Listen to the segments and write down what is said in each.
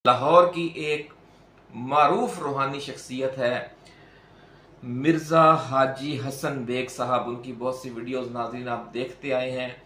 लाहौर की एक मारूफ रूहानी शख्सियत है मिर्ज़ा हाजी हसन बेग साहब। उनकी बहुत सी वीडियोस नाज़रीन आप देखते आए हैं।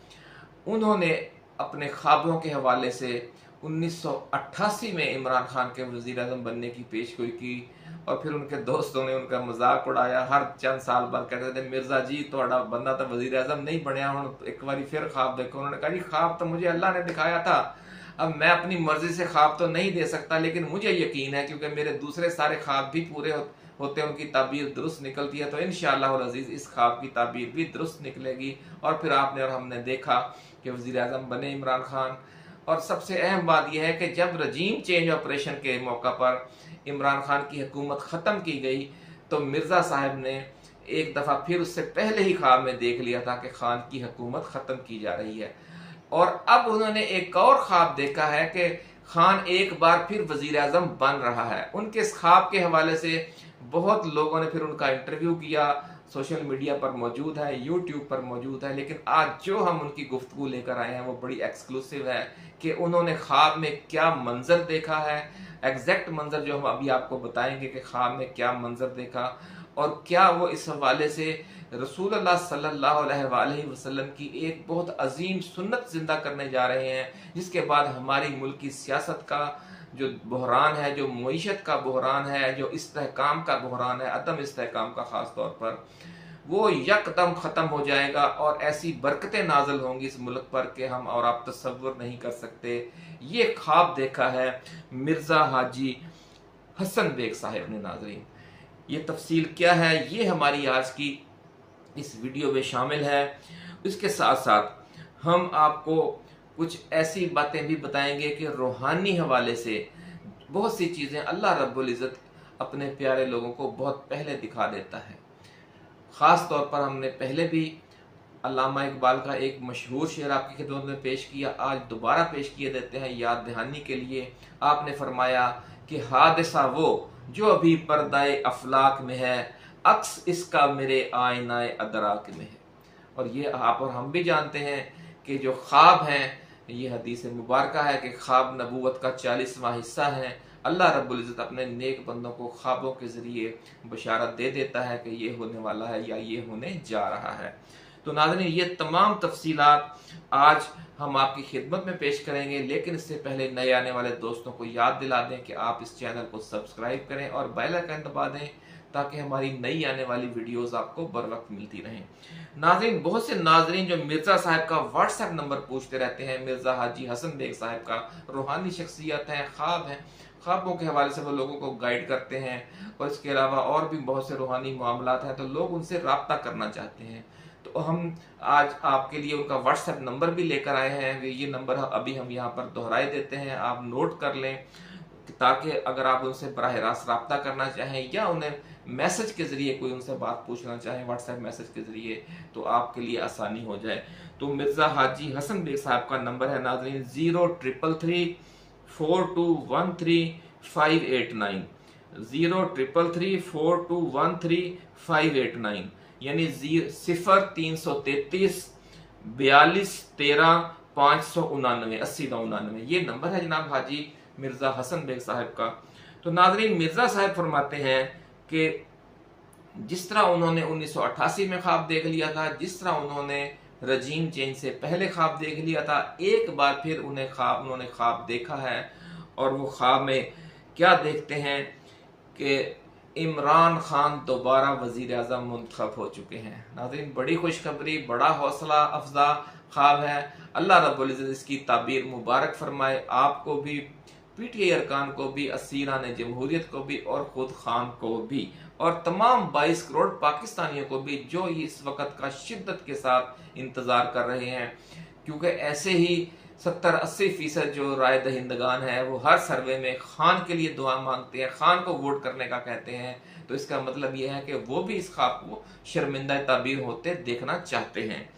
उन्होंने अपने ख्वाबों के हवाले से 1988 में इमरान खान के वज़ीर आज़म बनने की पेशगोई की और फिर उनके दोस्तों ने उनका मजाक उड़ाया। हर चंद साल बाद कहते थे मिर्ज़ा जी थोड़ा बंदा तो वज़ीर आज़म नहीं बनया, हूँ एक बार फिर ख्वाब देखो। उन्होंने कहा जी ख्वाब तो मुझे अल्लाह ने दिखाया था, अब मैं अपनी मर्जी से ख्वाब तो नहीं दे सकता, लेकिन मुझे यकीन है क्योंकि मेरे दूसरे सारे ख्वाब भी पूरे होते हैं, उनकी ताबीर दुरुस्त निकलती है, तो इंशाअल्लाह अज़ीज़ इस ख्वाब की ताबीर भी दुरुस्त निकलेगी। और फिर आपने और हमने देखा कि वज़ीर आज़म बने इमरान खान। और सबसे अहम बात यह है कि जब रजीम चेंज ऑपरेशन के मौका पर इमरान खान की हुकूमत ख़त्म की गई तो मिर्ज़ा साहब ने एक दफ़ा फिर उससे पहले ही ख्वाब में देख लिया था कि खान की हुकूमत ख़त्म की जा रही है। और अब उन्होंने एक और ख्वाब देखा है कि खान एक बार फिर वज़ीर आज़म बन रहा है। उनके इस ख्वाब के हवाले से बहुत लोगों ने फिर उनका इंटरव्यू किया, सोशल मीडिया पर मौजूद है, यूट्यूब पर मौजूद है। लेकिन आज जो हम उनकी गुफ्तगू लेकर आए हैं वो बड़ी एक्सक्लूसिव है कि उन्होंने ख्वाब में क्या मंजर देखा है, एग्जैक्ट मंजर जो हम अभी आपको बताएंगे कि ख्वाब में क्या मंजर देखा और क्या वो इस हवाले से रसूलुल्लाह सल्लल्लाहु अलैहि वसल्लम की एक बहुत अजीम सुन्नत जिंदा करने जा रहे हैं, जिसके बाद हमारी मुल्क की सियासत का जो बहरान है, जो मईशत का बहरान है, जो इस्तेहकाम का बहरान है, अदम इस्तेहकाम का ख़ास तौर पर, वो यकदम ख़त्म हो जाएगा और ऐसी बरकतें नाजल होंगी इस मुल्क पर कि हम और आप तसव्वुर नहीं कर सकते। ये ख्वाब देखा है मिर्ज़ा हाजी हसन बेग साहब ने। नाजरीन ये तफसील क्या है ये हमारी आज की इस वीडियो में शामिल है। इसके साथ साथ हम आपको कुछ ऐसी बातें भी बताएंगे कि रूहानी हवाले से बहुत सी चीज़ें अल्लाह रब्बुल इज़्ज़त अपने प्यारे लोगों को बहुत पहले दिखा देता है। ख़ास तौर पर हमने पहले भी अल्लामा इकबाल का एक मशहूर शेर आपकी खिदमत में पेश किया, आज दोबारा पेश किए देते हैं याद दहानी के लिए। आपने फरमाया कि हादसा वो जो अभी पर्दाए अफलाक में है, अक्स इसका मेरे आईनाए अदराक में है। और ये आप और हम भी जानते हैं कि जो ख्वाब हैं, ये हदीस मुबारक है कि ख्वाब नबूवत का 40वां हिस्सा है। अल्लाह रब्बुल इज़्ज़त अपने नेक बंदों को ख्वाबों के ज़रिए बशारत दे देता है कि ये होने वाला है या ये होने जा रहा है। तो नाज़रीन ये तमाम तफसीलात आज हम आपकी खिदमत में पेश करेंगे, लेकिन इससे पहले नए आने वाले दोस्तों को याद दिला दें कि आप इस चैनल को सब्सक्राइब करें और बेल आइकन दबा दें ताकि हमारी नई आने वाली वीडियोस आपको बर वक्त मिलती रहें। नाज़रीन बहुत से नाज़रीन जो मिर्ज़ा साहब का व्हाट्सएप नंबर पूछते रहते हैं, मिर्ज़ा हाजी हसन बेग साहब का रूहानी शख्सियत है, ख्वाब है, ख्वाबों के हवाले से वो लोगों को गाइड करते हैं और इसके अलावा और भी बहुत से रूहानी मामलात हैं, तो लोग उनसे रब्ता करना चाहते हैं। तो हम आज आपके लिए उनका व्हाट्सएप नंबर भी लेकर आए हैं। ये नंबर अभी हम यहाँ पर दोहराए देते हैं, आप नोट कर लें ताकि अगर आप उनसे बराह रास्त रब्ता करना चाहें या उन्हें मैसेज के ज़रिए कोई उनसे बात पूछना चाहें व्हाट्सएप मैसेज के ज़रिए, तो आपके लिए आसानी हो जाए। तो मिर्ज़ा हाजी हसन बेग साहब का नंबर है नाज़रीन 03334213 0589 यानी 0333 42 13 599 8099 ये नंबर है जनाब हाजी मिर्ज़ा हसन बेग साहब का। तो नाज़रीन मिर्ज़ा साहब फरमाते हैं कि जिस तरह उन्होंने 1988 में ख्वाब देख लिया था, जिस तरह उन्होंने रजीम चेंज से पहले ख्वाब देख लिया था, एक बार फिर उन्होंने ख्वाब देखा है। और वो ख्वाब में क्या देखते हैं कि इमरान खान दोबारा वज़ीर आज़म मुंतखब हो चुके हैं। नाज़रीन बड़ी खुशखबरी, बड़ा हौसला अफजा ख्वाब है। अल्लाह रब्बुल इज़्ज़त इसकी ताबीर मुबारक फरमाए, आपको भी, पीटीआई अरकान को भी, असीरान जमहूरियत को भी और खुद खान को भी और तमाम 22 करोड़ पाकिस्तानियों को भी जो इस वक्त का शिद्दत के साथ इंतज़ार कर रहे हैं। क्योंकि ऐसे ही 70-80% जो राय दहिंदगान है वो हर सर्वे में खान के लिए दुआ मांगते हैं, खान को वोट करने का कहते हैं। तो इसका मतलब यह है कि वो भी इस ख्वाब को शर्मिंदा ताबीर होते देखना चाहते हैं।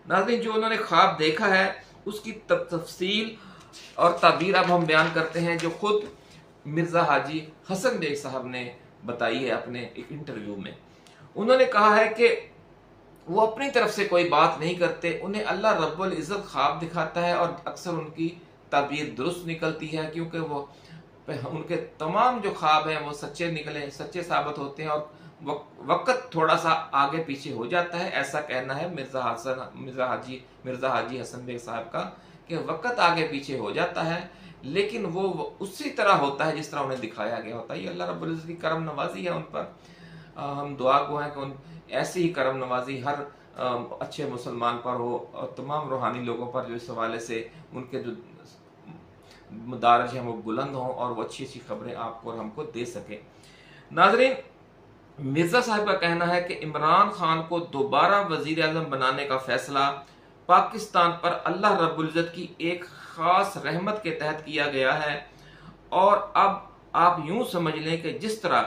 नाज़रीन जो उन्होंने ख्वाब देखा है उसकी तफसील और ताबीर अब हम बयान करते हैं जो खुद मिर्ज़ा हाजी हसन बेग साहब ने बताई है अपने एक इंटरव्यू में। उन्होंने कहा है कि वो अपनी तरफ से कोई बात नहीं करते, उन्हें अल्लाह रब्बुल इज़्ज़त ख्वाब दिखाता है और अक्सर उनकी ताबीर दुरुस्त निकलती है क्योंकि वो उनके तमाम जो ख्वाब हैं वो सच्चे निकले, सच्चे साबित होते हैं और वक्त थोड़ा सा आगे पीछे हो जाता है। ऐसा कहना है मिर्जा हाजी हसन बेग साहब का कि वक्त आगे पीछे हो जाता है, लेकिन वो उसी तरह होता है जिस तरह उन्हें दिखाया गया होता है। ये अल्लाह रब्बुल इज्जत की करम नवाजी है उन पर। हम दुआ गो हैं कि उन ऐसी ही करम नवाजी हर अच्छे मुसलमान पर हो और तमाम रूहानी लोगों पर जो इस हवाले से उनके जो मदारज हैं वो बुलंद हों और वो अच्छी अच्छी खबरें आपको और हमको दे सके। नाजरीन, मिर्जा साहब का कहना है कि इमरान खान को दोबारा वजीर आजम बनाने का फैसला पाकिस्तान पर अल्लाह रब्बुल इज्जत की एक खास रहमत के तहत किया गया है और अब आप यूं समझ लें कि जिस तरह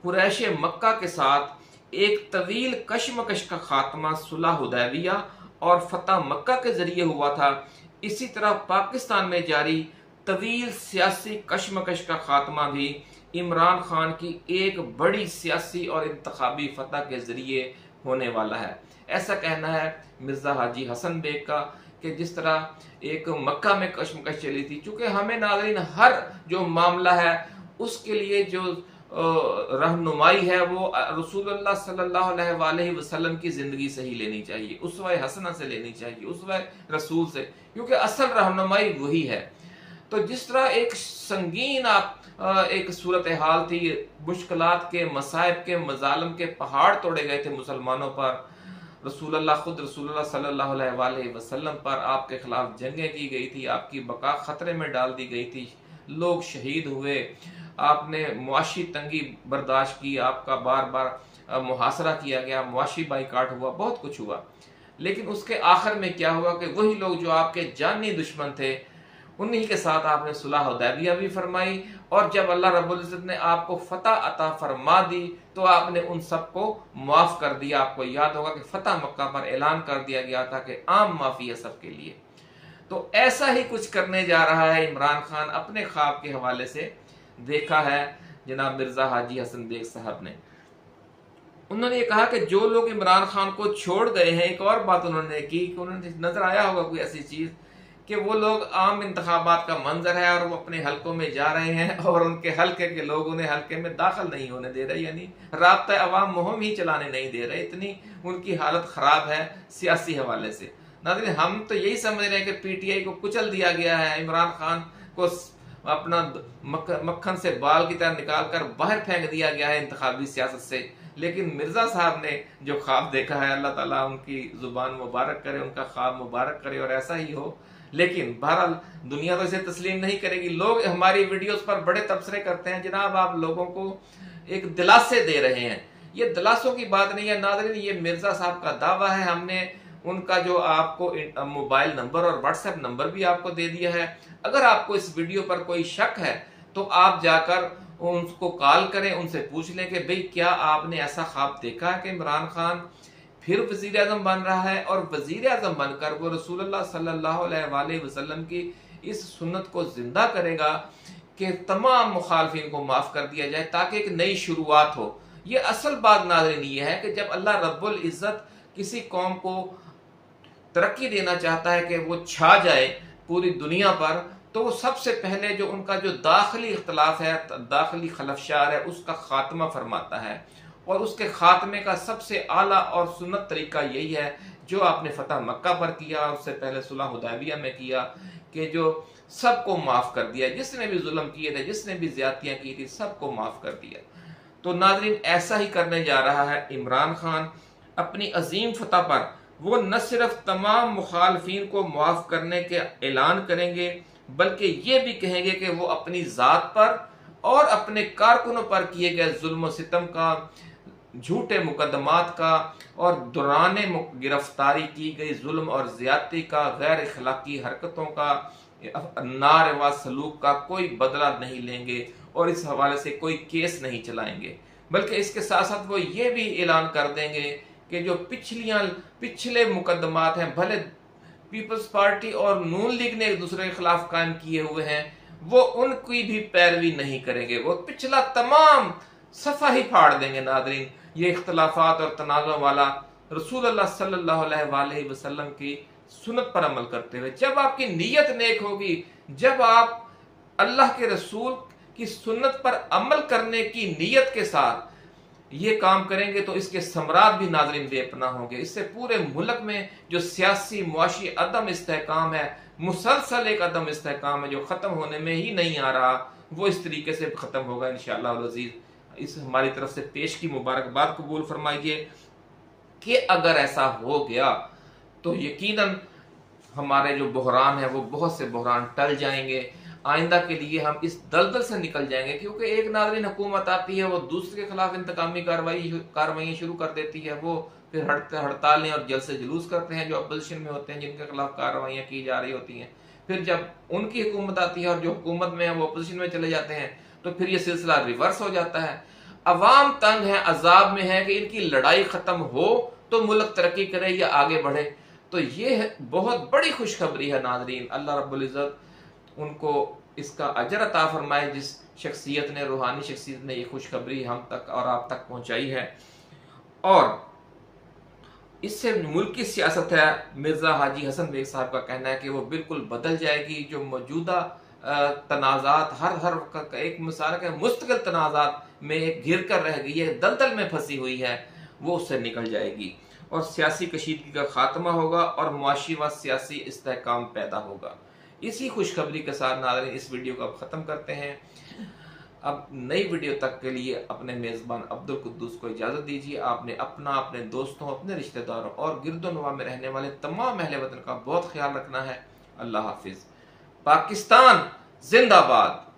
कुरैश मक्का के साथ एक तवील कशमकश का खात्मा सुलह हुदैबिया और फतह मक्का के जरिए हुआ था, इसी तरह पाकिस्तान में जारी तवील सियासी कशमकश का खात्मा भी इमरान खान की एक बड़ी सियासी और इंतखाबी फतह के जरिए होने वाला है। ऐसा कहना है मिर्जा हाजी हसन बेग का कि जिस तरह एक मक्का में कशमकश चली थी, चूंकि हमें नाज़रीन हर जो मामला है उसके लिए जो रहनुमाई है वो रसूलुल्लाह सल्लल्लाहु अलैहि वसल्लम की जिंदगी से ही लेनी चाहिए, उसवा हसना से लेनी चाहिए, उसवा रसूल से, क्योंकि असल रहनुमाई वही है। तो जिस तरह एक संगीन एक सूरत हाल थी, मुश्किलात के, मसाइब के, मजालम के पहाड़ तोड़े गए थे मुसलमानों पर, खुद रसूलुल्लाह सल्लल्लाहु अलैहि वसल्लम पर आपके खिलाफ जंगें की गई थी, आपकी बका खतरे में डाल दी गई थी, लोग शहीद हुए, आपने मुआशी तंगी बर्दाश्त की, आपका बार बार मुहासरा किया गया, मुआशी बाइकाट हुआ, बहुत कुछ हुआ। लेकिन उसके आखिर में क्या हुआ कि वही लोग जो आपके जानी दुश्मन थे उन्हीं के साथ आपने सुलह हुदैबिया भी फरमाई, और जब अल्लाह रब्बुल इज्जत ने आपको फतह अता फरमा दी तो आपने उन सबको माफ कर दिया। आपको याद होगा कि फतह मक्का पर ऐलान कर दिया गया था कि आम माफी है सबके लिए। तो ऐसा ही कुछ करने जा रहा है इमरान खान, अपने ख्वाब के हवाले से देखा है जनाब मिर्जा हाजी हसन बेग साहब ने। उन्होंने ये कहा कि जो लोग इमरान खान को छोड़ गए हैं, एक और बात उन्होंने की कि उन्होंने नजर आया होगा कोई ऐसी चीज कि वो लोग आम इंतखाबात का मंजर है और वो अपने हलकों में जा रहे हैं और उनके हलके के लोग उन्हें हलके में दाखिल नहीं होने दे रहे, यानी राब्ता अवाम मुहिम ही चलाने नहीं दे रहे, इतनी उनकी हालत खराब है सियासी हवाले से। नाज़रीन, हम तो यही समझ रहे हैं कि पीटीआई को कुचल दिया गया है, इमरान खान को अपना मक्खन से बाल की तरह निकाल कर बाहर फेंक दिया गया है इंतखाबी सियासत से। लेकिन मिर्जा साहब ने जो ख्वाब देखा है, अल्लाह ताला उनकी जुबान मुबारक करे, उनका ख्वाब मुबारक करे और ऐसा ही हो। लेकिन बहरहाल दुनिया तो इसे तस्लीम नहीं करेगी। लोग हमारी वीडियोस पर बड़े तबसरे करते हैं, जनाब आप लोगों को एक दिलासे दे रहे हैं। ये दिलासों की बात नहीं है नाज़रीन, ये मिर्जा साहब का दावा है। हमने उनका जो आपको मोबाइल नंबर और व्हाट्सएप नंबर भी आपको दे दिया है। अगर आपको इस वीडियो पर कोई शक है तो आप जाकर उनको कॉल करें, उनसे पूछ लें कि भाई क्या आपने ऐसा ख्वाब देखा है कि इमरान खान फिर वजीर आजम बन रहा है और वजीर आजम बनकर वो रसूलुल्लाह सल्लल्लाहु अलैहि वसल्लम की इस सुन्नत को जिंदा करेगा कि तमाम मुखालफिन को माफ कर दिया जाए ताकि एक नई शुरुआत हो। ये असल बात नाज़रीन ये है कि जब अल्लाह रब्बुल इज्जत किसी कौम को तरक्की देना चाहता है कि वो छा जाए पूरी दुनिया पर, तो वो सबसे पहले जो उनका जो दाखिली इख्तलाफ है, दाखिली खलफशार है, उसका खात्मा फरमाता है। और उसके खात्मे का सबसे आला और सुन्नत तरीका यही है जो आपने फतह मक्का पर किया और उससे पहले सुलह हुदैबिया में किया कि जो सबको माफ कर दिया, जिसने भी जुल्म किए थे, जिसने भी ज्यादतियां की थी, सबको माफ कर दिया। तो नाज़रीन, ऐसा ही करने जा रहा है इमरान खान। अपनी अजीम फतह पर वो न सिर्फ तमाम मुखालफिन को माफ करने के ऐलान करेंगे बल्कि ये भी कहेंगे कि वो अपनी जात पर और अपने कारकुनों पर किए गए जुल्म सितम का, झूठे मुकदमात का और दौराने गिरफ्तारी की गई जुल्म और ज्यादती का, गैर अखलाकी हरकतों का, नारवा सलूक का कोई बदला नहीं लेंगे और इस हवाले से कोई केस नहीं चलाएंगे। बल्कि इसके साथ साथ वो ये भी ऐलान कर देंगे कि जो पिछले मुकदमात हैं, भले पीपल्स पार्टी और नून लीग ने एक दूसरे के खिलाफ कायम किए हुए हैं, वो उनकी भी पैरवी नहीं करेंगे, वो पिछला तमाम सफा ही फाड़ देंगे। नादरीन, ये इख्तलाफात और तनाज़ों वाला रसूलुल्लाह सल्लल्लाहु अलैहि वसल्लम की सुन्नत पर अमल करते हुए, जब आपकी नीयत नेक होगी, जब आप अल्लाह के रसूल कि सुन्नत पर अमल करने की नीयत के साथ ये काम करेंगे तो इसके समरात भी नाज़रीन बेपना होंगे। इससे पूरे मुल्क में जो सियासी मुआशी अदम इस्तेहकाम है, मुसलसल एक अदम इस्तेहकाम है जो ख़त्म होने में ही नहीं आ रहा, वो इस तरीके से ख़त्म होगा इंशाअल्लाह अज़ीज़। इस हमारी तरफ से पेश की मुबारकबाद कबूल फरमाइए कि अगर ऐसा हो गया तो यकीनन हमारे जो बहरान है वो बहुत से बहरान टल जाएंगे। आइंदा के लिए हम इस दलदल से निकल जाएंगे, क्योंकि एक नाज़रीन हुकूमत आती है, वो दूसरे के खिलाफ इंतकामी कार्रवाई शुरू कर देती है, वो फिर हड़तालें और जलसे जुलूस करते हैं जो अपोजिशन में होते हैं, जिनके खिलाफ कार्रवाइयाँ की जा रही होती हैं। फिर जब उनकी हुकूमत आती है और जो हुकूमत में है वो अपोजिशन में चले जाते हैं, तो फिर ये सिलसिला रिवर्स हो जाता है। अवाम तंग है, अजाब में है कि इनकी लड़ाई खत्म हो तो मुल्क तरक्की करे या आगे बढ़े। तो ये बहुत बड़ी खुशखबरी है नाज़रीन। अल्लाह रब्बुल इज़्ज़त उनको इसका अजर अता फरमाए जिस शख्सियत ने, रूहानी शख्सियत ने ये खुशखबरी हम तक और आप तक पहुंचाई है। और इससे मुल्क की सियासत है, मिर्ज़ा हाजी हसन बेग साहब का कहना है कि वो बिल्कुल बदल जाएगी। जो मौजूदा तनाज़ात हर एक मिसाल के मुस्तकिल तनाज़ात में घिर कर रह गई है, दलदल में फंसी हुई है, वो उससे निकल जाएगी और सियासी कशीदगी का खात्मा होगा और मुआशी व सियासी इस्तेहकाम पैदा होगा। इसी खुशखबरी के साथ नाज़रीन इस वीडियो को अब ख़त्म करते हैं। अब नई वीडियो तक के लिए अपने मेज़बान अब्दुल कुद्दूस को इजाज़त दीजिए। आपने अपना, अपने दोस्तों, अपने रिश्तेदारों और गिरदोनवा में रहने वाले तमाम अहले वतन का बहुत ख्याल रखना है। अल्लाह हाफिज़। पाकिस्तान जिंदाबाद।